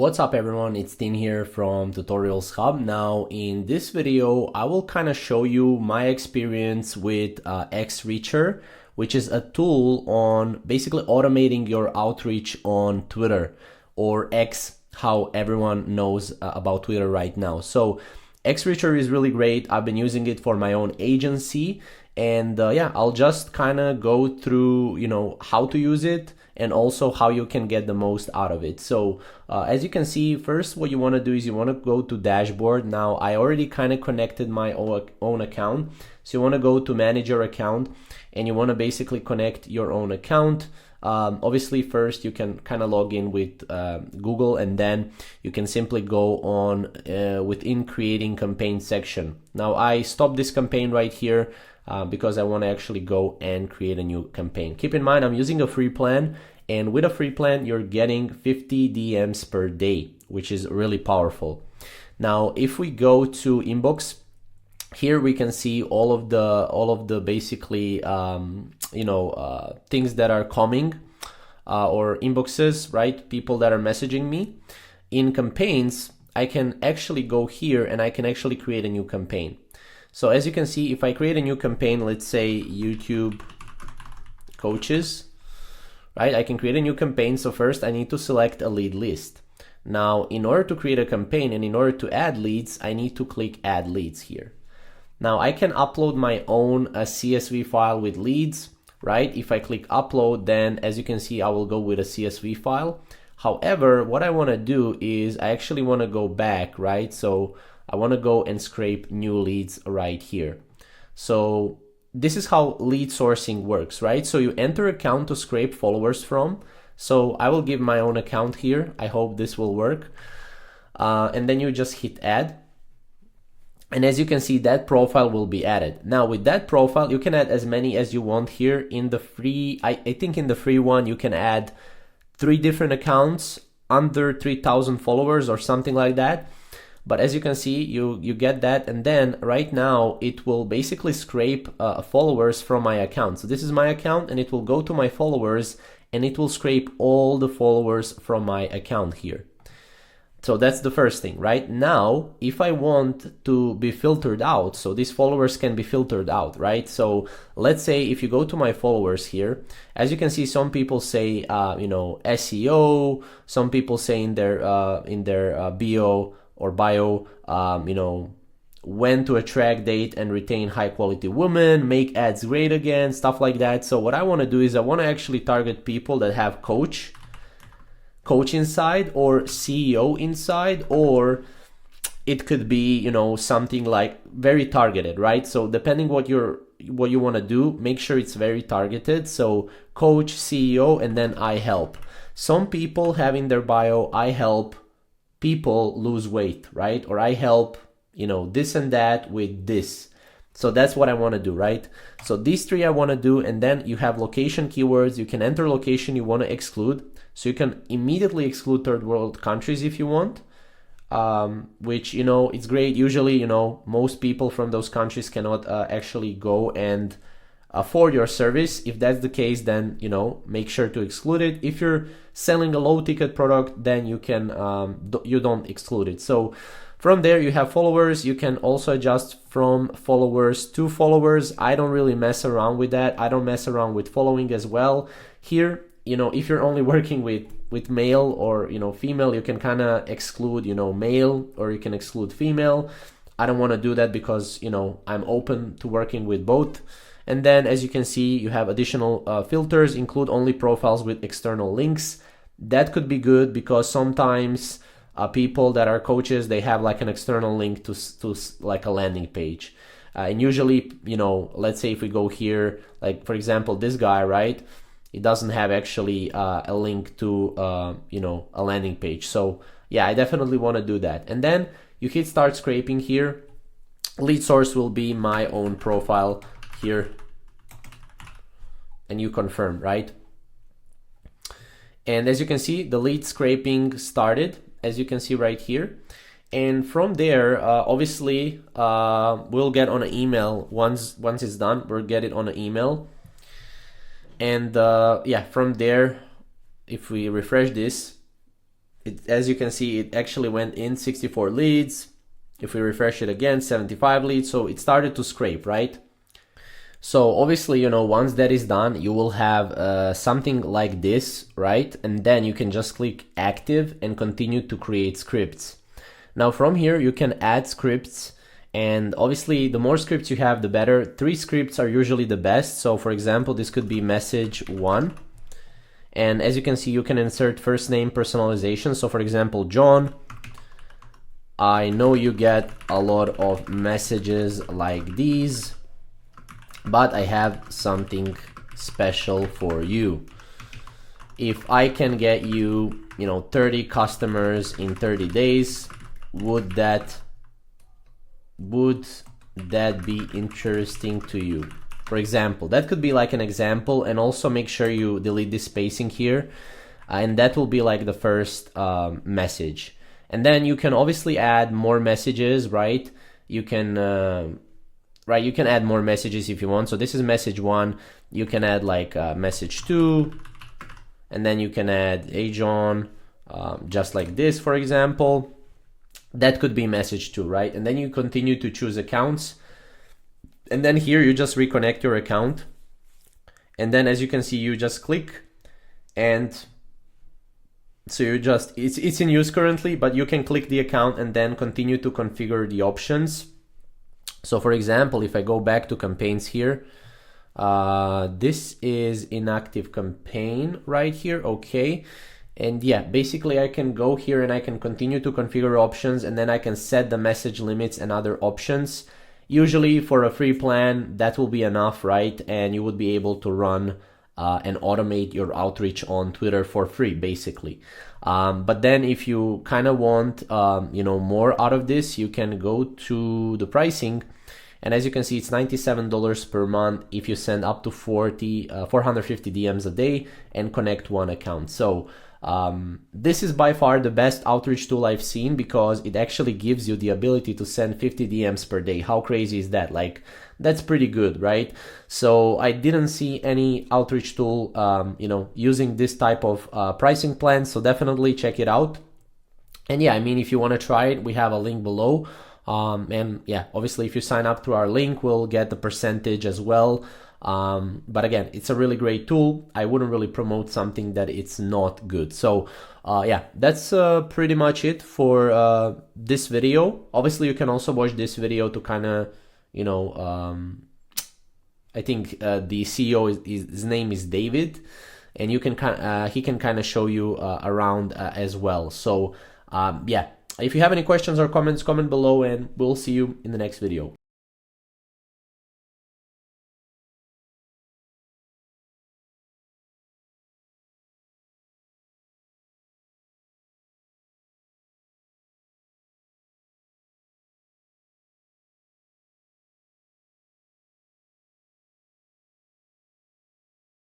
What's up everyone, it's Dean here from Tutorials Hub. Now in this video I will kind of show you my experience with XReacher, which is a tool on basically automating your outreach on Twitter, or X, how everyone knows about Twitter right now. So XReacher is really great. I've been using it for my own agency, and yeah, I'll just kind of go through how to use it and also how you can get the most out of it. So as you can see, first what you want to do is you want to go to dashboard. Now I already kind of connected my own account, so you want to go to manage your account and you want to basically connect your own account. Obviously first you can kind of log in with Google, and then you can simply go on within creating campaign section. Now I stopped this campaign right here because I want to actually go and create a new campaign. Keep in mind I'm using a free plan, and with a free plan you're getting 50 DMs per day, which is really powerful. Now if we go to inbox, here we can see all of the basically things that are coming or inboxes, right? People that are messaging me. In campaigns, I can actually go here and I can actually create a new campaign. So as you can see, if I create a new campaign, let's say YouTube coaches, right? I can create a new campaign. So first I need to select a lead list. Now in order to create a campaign and in order to add leads, I need to click add leads here. Now I can upload my own CSV file with leads, right? If I click upload, then as you can see, I will go with a CSV file. However, what I want to do is I actually want to go back, right? So I want to go and scrape new leads right here. So this is how lead sourcing works, right? So you enter account to scrape followers from. So I will give my own account here. I hope this will work. And then you just hit add. And as you can see, that profile will be added. Now with that profile, you can add as many as you want here. In the free, I think in the free one, you can add 3 different accounts under 3,000 followers or something like that. But as you can see, you get that, and then right now it will basically scrape followers from my account. So this is my account and it will go to my followers and it will scrape all the followers from my account here. So that's the first thing. Right now, if I want to be filtered out, so these followers can be filtered out, right? So let's say if you go to my followers here, as you can see, some people say SEO, some people say in their bio or bio, when to attract, date, and retain high quality women, make ads great again, stuff like that. So what I want to do is I want to actually target people that have coach inside, or CEO inside, or it could be something like very targeted, right? So depending what you want to do, make sure it's very targeted. So coach, CEO, and then I help. Some people have in their bio, I help people lose weight, right? Or I help this and that with this. So that's what I want to do, right? So these 3 I want to do, and then you have location keywords. You can enter location you want to exclude. So you can immediately exclude third world countries if you want, which, it's great. Usually, most people from those countries cannot actually go and afford your service. If that's the case, then, make sure to exclude it. If you're selling a low ticket product, then you can, you don't exclude it. So from there you have followers. You can also adjust from followers to followers. I don't really mess around with that. I don't mess around with following as well. Here, if you're only working with male or female, you can kind of exclude male, or you can exclude female. I don't want to do that because I'm open to working with both. And then as you can see, you have additional filters. Include only profiles with external links. That could be good because sometimes people that are coaches, they have like an external link to like a landing page. And usually, let's say if we go here, like for example, this guy, right? It doesn't have actually a link to a landing page. So yeah, I definitely want to do that. And then you hit start scraping here. Lead source will be my own profile here, and you confirm, right? And as you can see, the lead scraping started, as you can see right here. And from there, obviously, we'll get on an email once it's done. We'll get it on an email. And yeah, from there, if we refresh this, as you can see, it actually went in 64 leads. If we refresh it again, 75 leads. So it started to scrape, right? So obviously, once that is done, you will have something like this, right? And then you can just click active and continue to create scripts. Now from here, you can add scripts, and obviously the more scripts you have, the better. 3 scripts are usually the best. So for example, this could be message 1. And as you can see, you can insert first name personalization. So for example, John, I know you get a lot of messages like these, but I have something special for you. If I can get you, 30 customers in 30 days, would that be interesting to you? For example, that could be like an example, and also make sure you delete this spacing here, and that will be like the first message. And then you can obviously add more messages, right? You can you can add more messages if you want. So this is message 1. You can add like message 2, and then you can add, hey John, just like this, for example. That could be message 2, right? And then you continue to choose accounts. And then here you just reconnect your account. And then as you can see, you just click, and so you just, it's in use currently, but you can click the account and then continue to configure the options. So for example, if I go back to campaigns here, this is inactive campaign right here, okay. And yeah, basically I can go here and I can continue to configure options, and then I can set the message limits and other options. Usually for a free plan, that will be enough, right? And you would be able to run and automate your outreach on Twitter for free, basically. But then if you kind of want, more out of this, you can go to the pricing. And as you can see, it's $97 per month if you send up to 450 DMs a day and connect 1 account. So this is by far the best outreach tool I've seen, because it actually gives you the ability to send 50 DMs per day. How crazy is that? Like, that's pretty good, right? So I didn't see any outreach tool, using this type of pricing plan. So definitely check it out. And yeah, I mean, if you want to try it, we have a link below. And yeah, obviously if you sign up through our link, we'll get the percentage as well. But again, it's a really great tool. I wouldn't really promote something that it's not good. So yeah, that's pretty much it for this video. Obviously you can also watch this video to kind of, I think the CEO, his name is David, and you can he can kind of show you around as well. So yeah, if you have any questions or comments, comment below, and we'll see you in the next video.